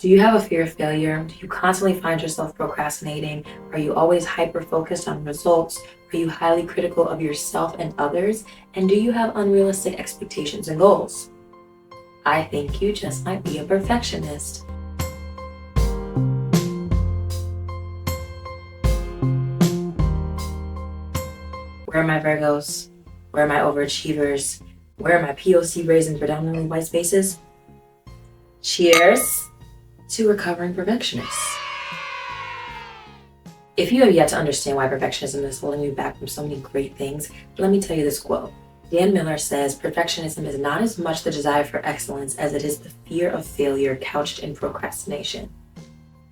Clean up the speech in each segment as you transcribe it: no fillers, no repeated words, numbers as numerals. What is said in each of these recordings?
Do you have a fear of failure? Do you constantly find yourself procrastinating? Are you always hyper-focused on results? Are you highly critical of yourself and others? And do you have unrealistic expectations and goals? I think you just might be a perfectionist. Where are my Virgos? Where are my overachievers? Where are my POC raised in predominantly white spaces? Cheers to recovering perfectionists. If you have yet to understand why perfectionism is holding you back from so many great things, let me tell you this quote. Dan Miller says, perfectionism is not as much the desire for excellence as it is the fear of failure couched in procrastination.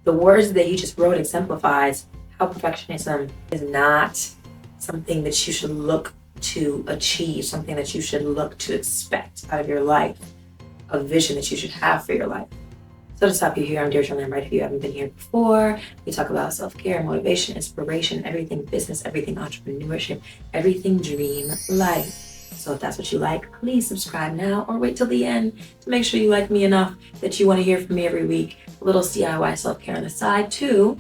The words that he just wrote exemplifies how perfectionism is not something that you should look to achieve, something that you should look to expect out of your life, a vision that you should have for your life. So to stop you here, I'm Deirdre Lambright. If you haven't been here before, we talk about self-care, motivation, inspiration, everything business, everything entrepreneurship, everything dream life. So if that's what you like, please subscribe now or wait till the end to make sure you like me enough that you want to hear from me every week. A little DIY self-care on the side too.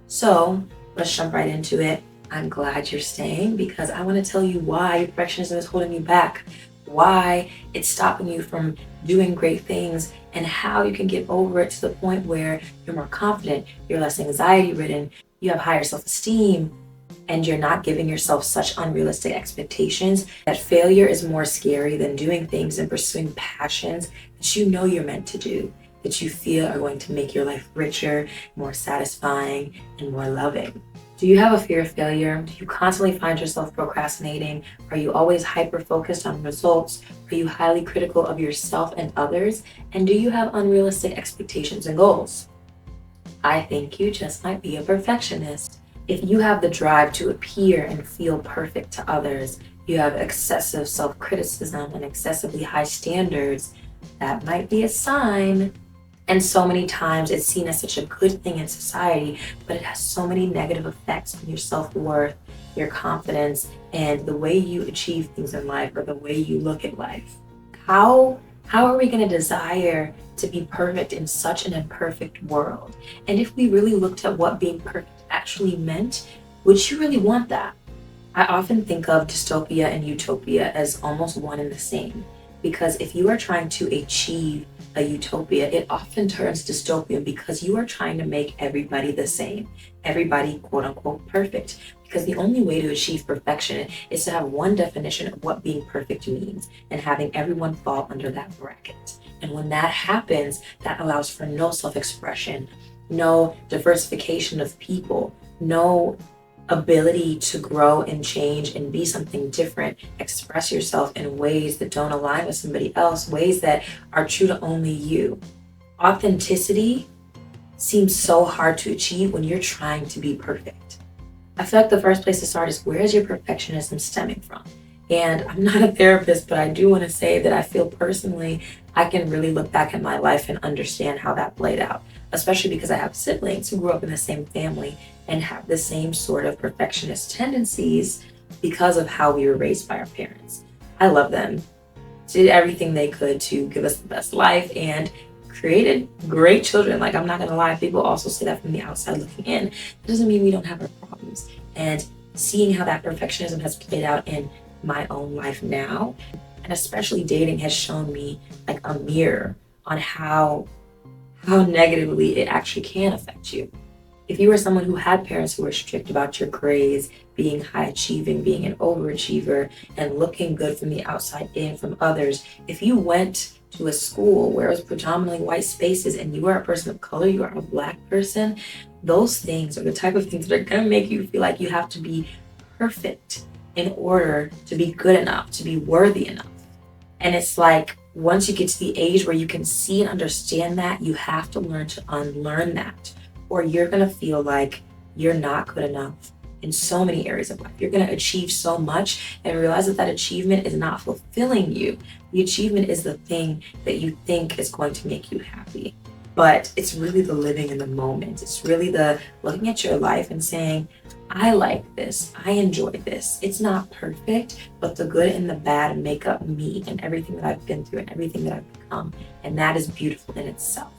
So let's jump right into it. I'm glad you're staying because I want to tell you why perfectionism is holding you back, why it's stopping you from doing great things, and how you can get over it to the point where you're more confident, you're less anxiety ridden, you have higher self-esteem, and you're not giving yourself such unrealistic expectations that failure is more scary than doing things and pursuing passions that you know you're meant to do, that you feel are going to make your life richer, more satisfying, and more loving. Do you have a fear of failure? Do you constantly find yourself procrastinating? Are you always hyper-focused on results? Are you highly critical of yourself and others? And do you have unrealistic expectations and goals? I think you just might be a perfectionist. If you have the drive to appear and feel perfect to others, you have excessive self-criticism and excessively high standards, that might be a sign. And so many times it's seen as such a good thing in society, but it has so many negative effects on your self-worth, your confidence, and the way you achieve things in life or the way you look at life. How are we going to desire to be perfect in such an imperfect world? And if we really looked at what being perfect actually meant, would you really want that? I often think of dystopia and utopia as almost one and the same, because if you are trying to achieve a utopia, it often turns dystopian because you are trying to make everybody the same, everybody quote unquote perfect, because the only way to achieve perfection is to have one definition of what being perfect means and having everyone fall under that bracket. And when that happens, that allows for no self-expression, no diversification of people, no ability to grow and change and be something different, express yourself in ways that don't align with somebody else, ways that are true to only you. Authenticity seems so hard to achieve when you're trying to be perfect. I feel like the first place to start is, where is your perfectionism stemming from? And I'm not a therapist, but I do want to say that I feel personally I can really look back at my life and understand how that played out, especially because I have siblings who grew up in the same family and have the same sort of perfectionist tendencies because of how we were raised by our parents. I love them, did everything they could to give us the best life and created great children. Like, I'm not gonna lie, people also say that from the outside looking in. That doesn't mean we don't have our problems. And seeing how that perfectionism has played out in my own life now, and especially dating, has shown me like a mirror on how negatively it actually can affect you. If you were someone who had parents who were strict about your grades, being high achieving, being an overachiever, and looking good from the outside in from others, if you went to a school where it was predominantly white spaces and you are a person of color, you are a Black person, those things are the type of things that are gonna make you feel like you have to be perfect in order to be good enough, to be worthy enough. And it's like, once you get to the age where you can see and understand that, you have to learn to unlearn that, or you're gonna feel like you're not good enough in so many areas of life. You're gonna achieve so much and realize that that achievement is not fulfilling you. The achievement is the thing that you think is going to make you happy. But it's really the living in the moment. It's really the looking at your life and saying, I like this, I enjoy this. It's not perfect, but the good and the bad make up me and everything that I've been through and everything that I've become. And that is beautiful in itself.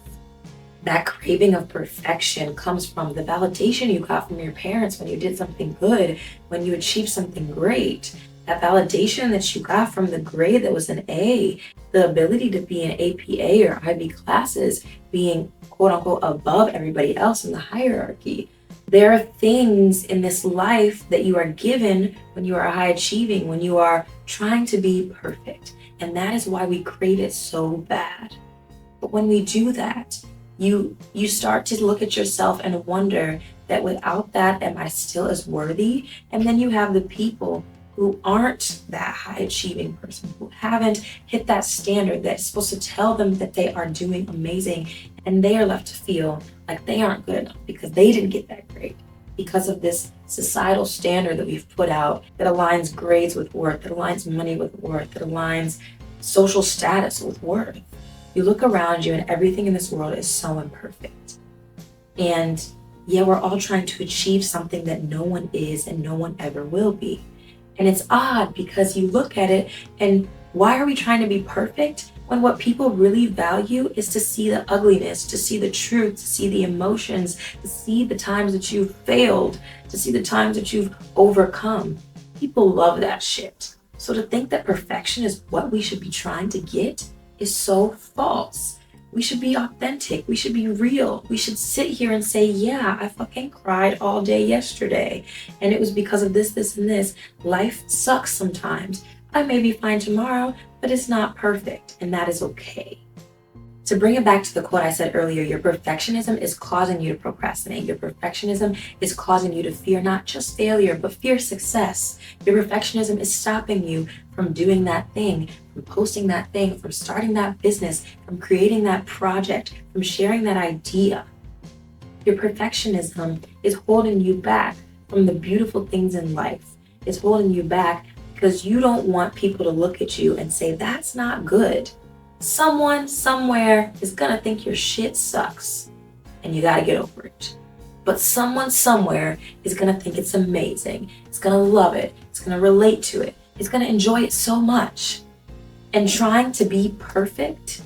That craving of perfection comes from the validation you got from your parents when you did something good, when you achieved something great. That validation that you got from the grade that was an A, the ability to be in APA or IB classes, being quote unquote above everybody else in the hierarchy. There are things in this life that you are given when you are high achieving, when you are trying to be perfect. And that is why we crave it so bad. But when we do that, you start to look at yourself and wonder that without that, am I still as worthy? And then you have the people who aren't that high achieving person, who haven't hit that standard that's supposed to tell them that they are doing amazing, and they are left to feel like they aren't good enough because they didn't get that grade, because of this societal standard that we've put out that aligns grades with worth, that aligns money with worth, that aligns social status with worth. You look around you and everything in this world is so imperfect. And yeah, we're all trying to achieve something that no one is and no one ever will be. And it's odd because you look at it and why are we trying to be perfect when what people really value is to see the ugliness, to see the truth, to see the emotions, to see the times that you've failed, to see the times that you've overcome. People love that shit. So to think that perfection is what we should be trying to get is so false. We should be authentic. We should be real. We should sit here and say, yeah, I fucking cried all day yesterday. And it was because of this, this, and this. Life sucks sometimes. I may be fine tomorrow, but it's not perfect. And that is okay. To bring it back to the quote I said earlier, your perfectionism is causing you to procrastinate. Your perfectionism is causing you to fear not just failure, but fear success. Your perfectionism is stopping you from doing that thing, from posting that thing, from starting that business, from creating that project, from sharing that idea. Your perfectionism is holding you back from the beautiful things in life. It's holding you back because you don't want people to look at you and say, that's not good. Someone somewhere is gonna think your shit sucks and you gotta get over it. But someone somewhere is gonna think it's amazing. It's gonna love it. It's gonna relate to it. It's gonna enjoy it so much. And trying to be perfect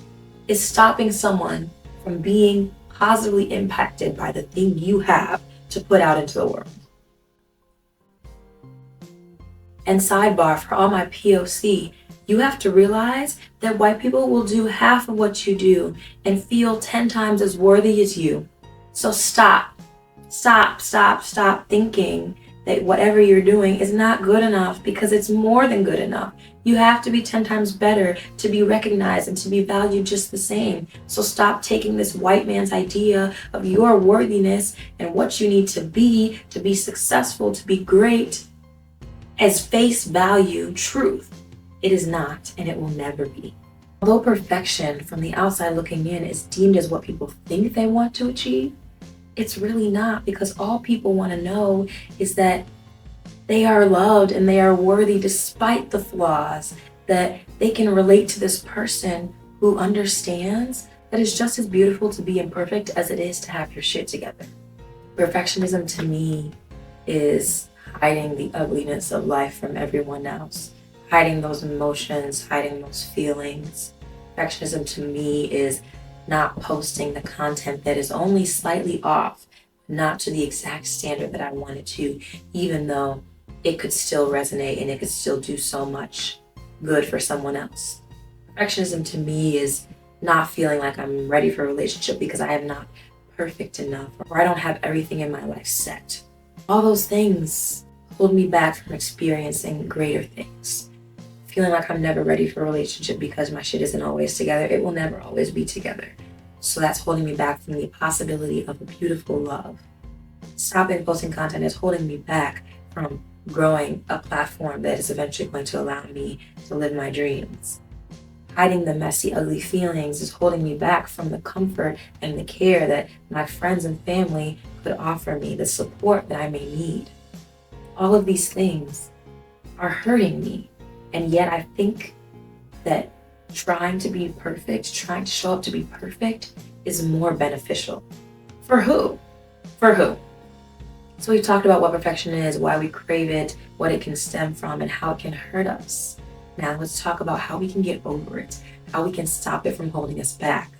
is stopping someone from being positively impacted by the thing you have to put out into the world. And sidebar, for all my POC, you have to realize that white people will do half of what you do and feel 10 times as worthy as you. So stop thinking that whatever you're doing is not good enough, because it's more than good enough. You have to be 10 times better to be recognized and to be valued just the same. So stop taking this white man's idea of your worthiness and what you need to be successful, to be great, as face value truth. It is not, and it will never be. Although perfection from the outside looking in is deemed as what people think they want to achieve, it's really not, because all people want to know is that they are loved and they are worthy despite the flaws, that they can relate to this person who understands that it's just as beautiful to be imperfect as it is to have your shit together. Perfectionism to me is hiding the ugliness of life from everyone else, hiding those emotions, hiding those feelings. Perfectionism to me is not posting the content that is only slightly off, not to the exact standard that I want it to, even though it could still resonate and it could still do so much good for someone else. Perfectionism to me is not feeling like I'm ready for a relationship because I am not perfect enough, or I don't have everything in my life set. All those things hold me back from experiencing greater things. Feeling like I'm never ready for a relationship because my shit isn't always together. It will never always be together. So that's holding me back from the possibility of a beautiful love. Stopping posting content is holding me back from growing a platform that is eventually going to allow me to live my dreams. Hiding the messy, ugly feelings is holding me back from the comfort and the care that my friends and family could offer me, the support that I may need. All of these things are hurting me. And yet I think that trying to be perfect, trying to show up to be perfect is more beneficial. For who? For who? So we've talked about what perfection is, why we crave it, what it can stem from, and how it can hurt us. Now let's talk about how we can get over it, how we can stop it from holding us back.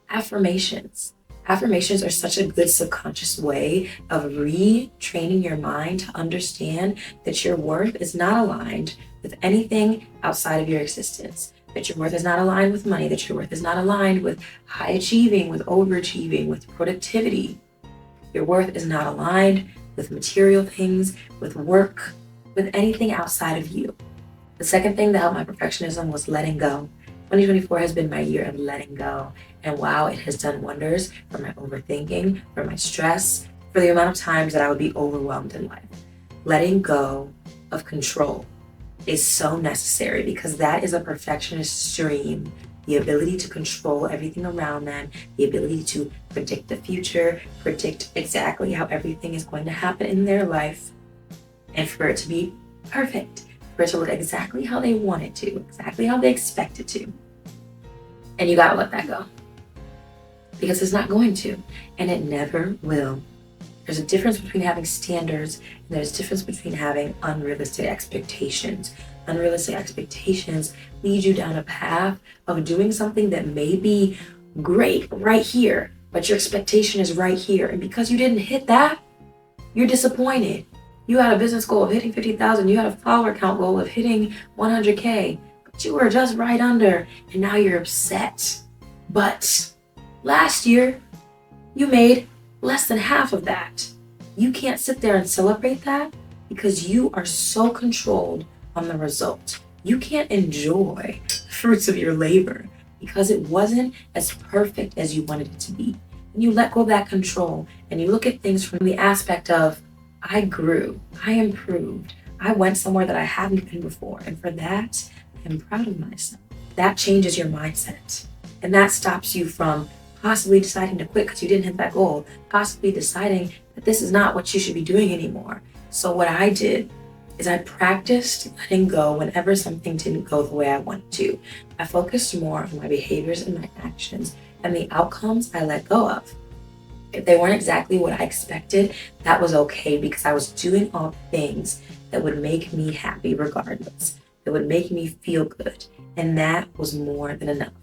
Affirmations. Affirmations are such a good subconscious way of retraining your mind to understand that your worth is not aligned with anything outside of your existence, that your worth is not aligned with money, that your worth is not aligned with high achieving, with overachieving, with productivity. Your worth is not aligned with material things, with work, with anything outside of you. The second thing that helped my perfectionism was letting go. 2024 has been my year of letting go. And wow, it has done wonders for my overthinking, for my stress, for the amount of times that I would be overwhelmed in life. Letting go of control is so necessary because that is a perfectionist's dream. The ability to control everything around them, the ability to predict the future, predict exactly how everything is going to happen in their life, and for it to be perfect, for it to look exactly how they want it to, exactly how they expect it to. And you gotta let that go. Because it's not going to, and it never will. There's a difference between having standards, and there's a difference between having unrealistic expectations. Unrealistic expectations lead you down a path of doing something that may be great right here, but your expectation is right here. And because you didn't hit that, you're disappointed. You had a business goal of hitting 50,000. You had a follower count goal of hitting 100K, but you were just right under, and now you're upset. But last year, you made less than half of that. You can't sit there and celebrate that because you are so controlled on the result. You can't enjoy the fruits of your labor because it wasn't as perfect as you wanted it to be. And you let go of that control and you look at things from the aspect of, I grew, I improved, I went somewhere that I haven't been before. And for that, I'm proud of myself. That changes your mindset. And that stops you from possibly deciding to quit because you didn't hit that goal, possibly deciding that this is not what you should be doing anymore. So what I did is I practiced letting go whenever something didn't go the way I wanted to. I focused more on my behaviors and my actions, and the outcomes I let go of. If they weren't exactly what I expected, that was okay because I was doing all things that would make me happy regardless, that would make me feel good, and that was more than enough.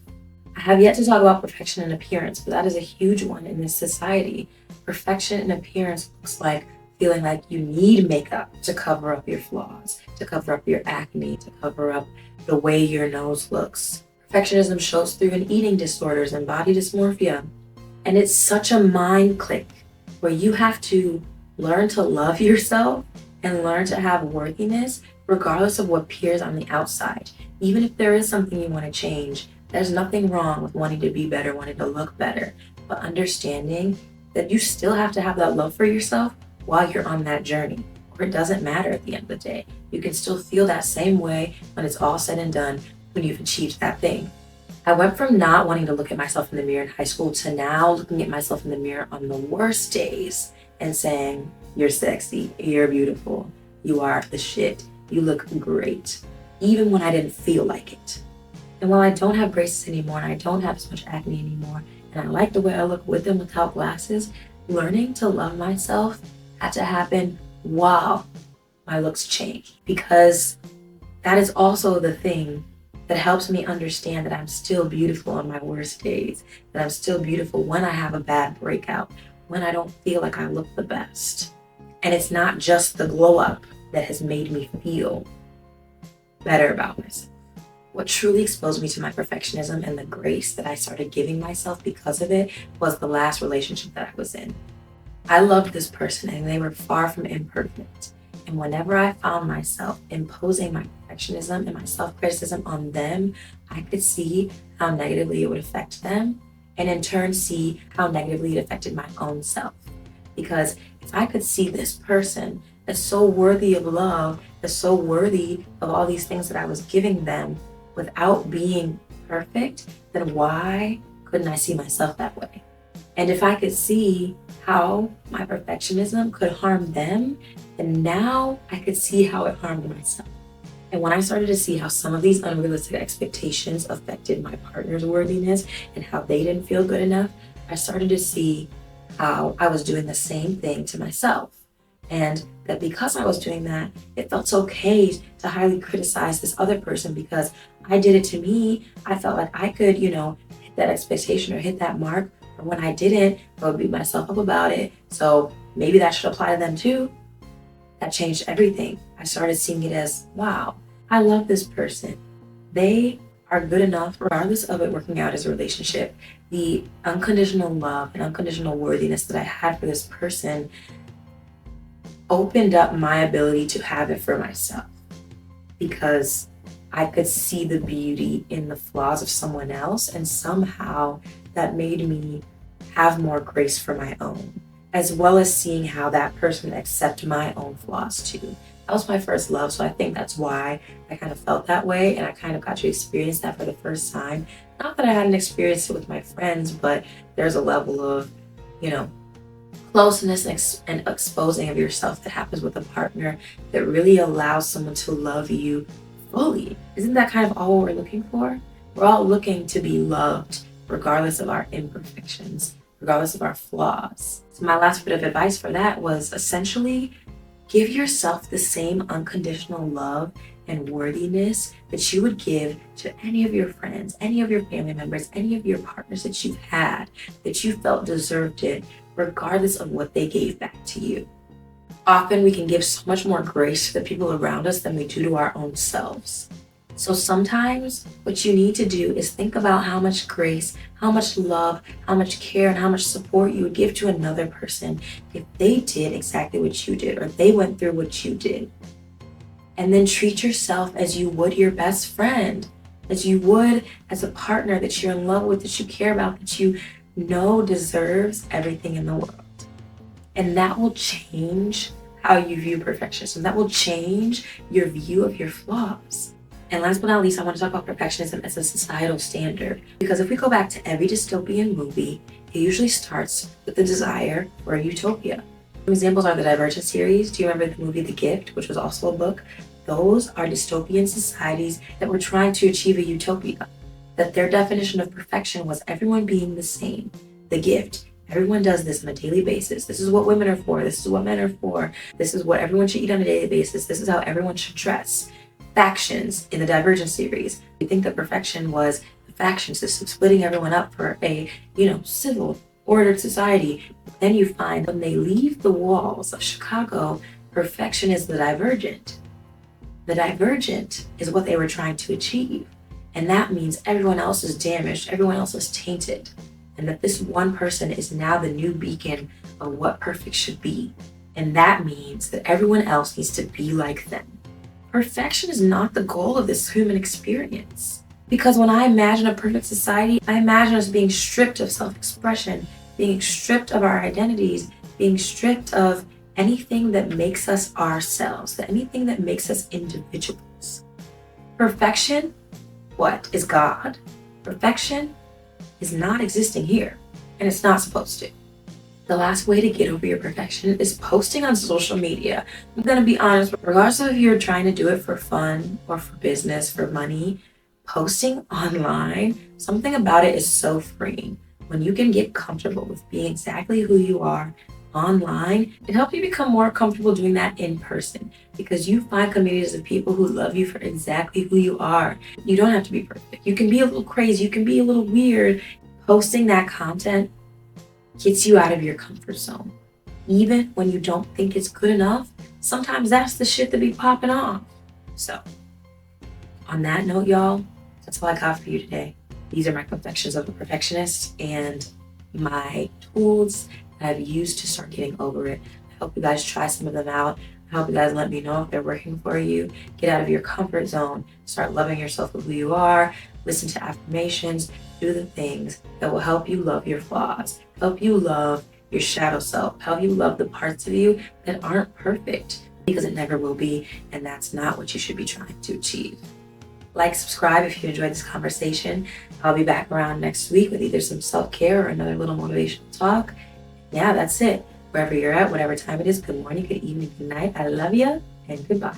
I have yet to talk about perfection and appearance, but that is a huge one in this society. Perfection and appearance looks like feeling like you need makeup to cover up your flaws, to cover up your acne, to cover up the way your nose looks. Perfectionism shows through in eating disorders and body dysmorphia. And it's such a mind click where you have to learn to love yourself and learn to have worthiness regardless of what appears on the outside. Even if there is something you want to change, there's nothing wrong with wanting to be better, wanting to look better, but understanding that you still have to have that love for yourself while you're on that journey, or it doesn't matter at the end of the day. You can still feel that same way when it's all said and done when you've achieved that thing. I went from not wanting to look at myself in the mirror in high school to now looking at myself in the mirror on the worst days and saying, you're sexy, you're beautiful, you are the shit, you look great, even when I didn't feel like it. And while I don't have braces anymore and I don't have as much acne anymore, and I like the way I look with and without glasses, learning to love myself had to happen while my looks changed, because that is also the thing that helps me understand that I'm still beautiful on my worst days, that I'm still beautiful when I have a bad breakout, when I don't feel like I look the best. And it's not just the glow up that has made me feel better about myself. What truly exposed me to my perfectionism and the grace that I started giving myself because of it was the last relationship that I was in. I loved this person and they were far from imperfect. And whenever I found myself imposing my perfectionism and my self-criticism on them, I could see how negatively it would affect them, and in turn see how negatively it affected my own self. Because if I could see this person as so worthy of love, as so worthy of all these things that I was giving them without being perfect, then why couldn't I see myself that way? And if I could see how my perfectionism could harm them, then now I could see how it harmed myself. And when I started to see how some of these unrealistic expectations affected my partner's worthiness and how they didn't feel good enough, I started to see how I was doing the same thing to myself. And that because I was doing that, it felt okay to highly criticize this other person because I did it to me. I felt like I could, hit that expectation or hit that mark And when I didn't, I would beat myself up about it. So maybe that should apply to them too. That changed everything. I started seeing it as, wow, I love this person. They are good enough, regardless of it working out as a relationship. The unconditional love and unconditional worthiness that I had for this person opened up my ability to have it for myself, because I could see the beauty in the flaws of someone else, and somehow that made me have more grace for my own, as well as seeing how that person accepted my own flaws too. That was my first love, so I think that's why I kind of felt that way, and I kind of got to experience that for the first time. Not that I hadn't experienced it with my friends, but there's a level of, closeness and exposing of yourself that happens with a partner that really allows someone to love you fully. Isn't that kind of all we're looking for? We're all looking to be loved regardless of our imperfections, regardless of our flaws. So my last bit of advice for that was essentially give yourself the same unconditional love and worthiness that you would give to any of your friends, any of your family members, any of your partners that you've had, that you felt deserved it, regardless of what they gave back to you. Often we can give so much more grace to the people around us than we do to our own selves. So sometimes what you need to do is think about how much grace, how much love, how much care, and how much support you would give to another person if they did exactly what you did, or they went through what you did. And then treat yourself as you would your best friend, as you would as a partner that you're in love with, that you care about, that you know deserves everything in the world. And that will change how you view perfectionism. That will change your view of your flaws. And last but not least, I want to talk about perfectionism as a societal standard. Because if we go back to every dystopian movie, it usually starts with the desire for a utopia. Some examples are the Divergent series. Do you remember the movie The Gift, which was also a book? Those are dystopian societies that were trying to achieve a utopia. That their definition of perfection was everyone being the same. The Gift. Everyone does this on a daily basis. This is what women are for. This is what men are for. This is what everyone should eat on a daily basis. This is how everyone should dress. Factions in the Divergent series. We think that perfection was the faction system, splitting everyone up for a, civil, ordered society. Then you find when they leave the walls of Chicago, perfection is the Divergent. The Divergent is what they were trying to achieve. And that means everyone else is damaged, everyone else is tainted. And that this one person is now the new beacon of what perfect should be. And that means that everyone else needs to be like them. Perfection is not the goal of this human experience. Because when I imagine a perfect society, I imagine us being stripped of self-expression, being stripped of our identities, being stripped of anything that makes us ourselves, anything that makes us individuals. Perfection, what is God? Perfection is not existing here, and it's not supposed to. The last way to get over your perfection is posting on social media. I'm gonna be honest, regardless of if you're trying to do it for fun or for business, for money, posting online, something about it is so freeing. When you can get comfortable with being exactly who you are online, it helps you become more comfortable doing that in person, because you find communities of people who love you for exactly who you are. You don't have to be perfect. You can be a little crazy, you can be a little weird. Posting that content gets you out of your comfort zone. Even when you don't think it's good enough, sometimes that's the shit that be popping off. So, on that note, y'all, that's all I got for you today. These are my confessions of a perfectionist and my tools that I've used to start getting over it. I hope you guys try some of them out. I hope you guys let me know if they're working for you. Get out of your comfort zone. Start loving yourself for who you are. Listen to affirmations. Do the things that will help you love your flaws, help you love your shadow self, help you love the parts of you that aren't perfect, because it never will be, and that's not what you should be trying to achieve. Like, subscribe if you enjoyed this conversation. I'll be back around next week with either some self-care or another little motivational talk. Yeah, that's it. Wherever you're at, whatever time it is, good morning, good evening, good night. I love you, and goodbye.